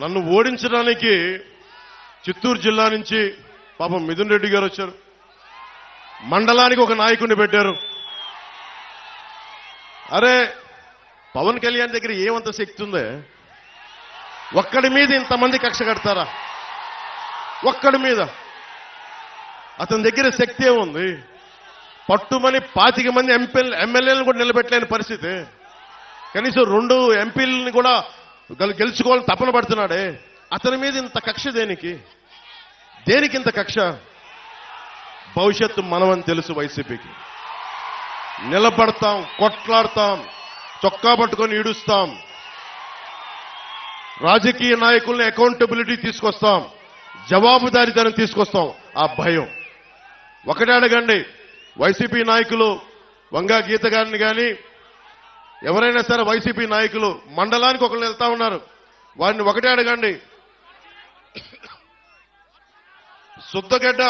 నన్ను ఓడించడానికి చిత్తూరు జిల్లా నుంచి పాపం మిథున్ రెడ్డి గారు వచ్చారు. మండలానికి ఒక నాయకుడిని పెట్టారు. అరే పవన్ కళ్యాణ్ దగ్గర ఏమంత శక్తి ఉందే? ఒక్కడి మీద ఇంతమంది కక్ష కడతారా? ఒక్కడి మీద అతని దగ్గర శక్తి ఏముంది? పట్టుమని 25 మంది ఎమ్మెల్యేలను కూడా నిలబెట్టలేని పరిస్థితి. కనీసం 2 ఎంపీలని కూడా గెలుచుకోవాలని తపన పడుతున్నాడే. అతని మీద ఇంత కక్ష దేనికి? దేనికి ఇంత కక్ష? భవిష్యత్తు మనమని తెలుసు. వైసీపీకి నిలబడతాం, కొట్లాడతాం, చొక్కా పట్టుకొని ఈడుస్తాం. రాజకీయ నాయకుల్ని అకౌంటబిలిటీ తీసుకొస్తాం, జవాబుదారీతనం తీసుకొస్తాం. ఆ భయం ఒకటే అడగండి. వైసీపీ నాయకులు వంగా గీత గారిని కానీ ఎవరైనా సరే వైసీపీ నాయకులు మండలానికి ఒకళ్ళు వెళ్తా ఉన్నారు. వారిని ఒకటే అడగండి. సుద్దగడ్డ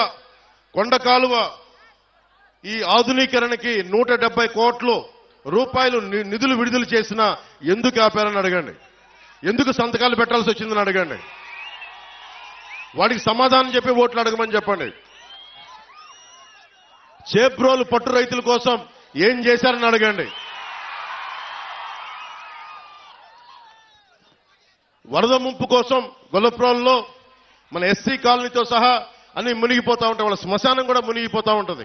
కొండ కాలువ ఈ ఆధునీకరణకి 170 కోట్ల రూపాయలు నిధులు విడుదల చేసినా ఎందుకు ఆపారని అడగండి. ఎందుకు సంతకాలు పెట్టాల్సి వచ్చిందని అడగండి. వాడికి సమాధానం చెప్పి ఓట్లు అడగమని చెప్పండి. చేబ్రోలు పట్టు రైతుల కోసం ఏం చేశారని అడగండి. వరద ముంపు కోసం గొల్లప్రోల్లో మన ఎస్సీ కాలనీతో సహా అన్ని మునిగిపోతా ఉంటాయి. వాళ్ళ శ్మశానం కూడా మునిగిపోతా ఉంటుంది.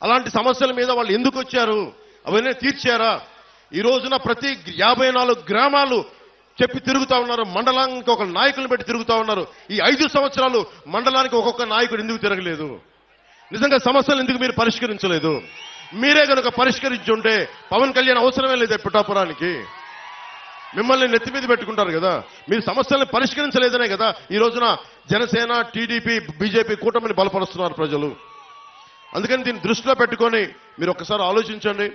అలాంటి సమస్యల మీద వాళ్ళు ఎందుకు వచ్చారు? అవన్నీ తీర్చారా? ఈ రోజున ప్రతి 54 గ్రామాలు చెప్పి తిరుగుతా ఉన్నారు. మండలానికి ఒక నాయకులను పెట్టి తిరుగుతా ఉన్నారు. ఈ 5 సంవత్సరాలు మండలానికి ఒక్కొక్క నాయకుడు ఎందుకు తిరగలేదు? నిజంగా సమస్యలు ఎందుకు మీరు పరిష్కరించలేదు? మీరే కనుక పరిష్కరించుంటే పవన్ కళ్యాణ్ అవసరమే లేదు పిఠాపురానికి. మిమ్మల్ని నెత్తి మీద పెట్టుకుంటారు కదా. మీరు సమస్యల్ని పరిష్కరించలేదనే కదా ఈ రోజున జనసేన, టీడీపీ, బీజేపీ కూటమిని బలపరుస్తున్నారు ప్రజలు. అందుకని దీన్ని దృష్టిలో పెట్టుకొని మీరు ఒక్కసారి ఆలోచించండి.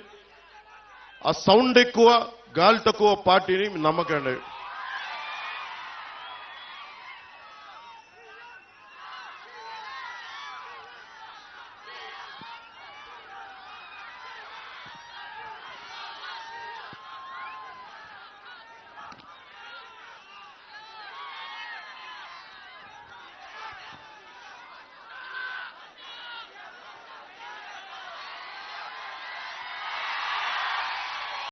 ఆ సౌండ్ ఎక్కువ, గాలి తక్కువ పార్టీని నమ్మకండి.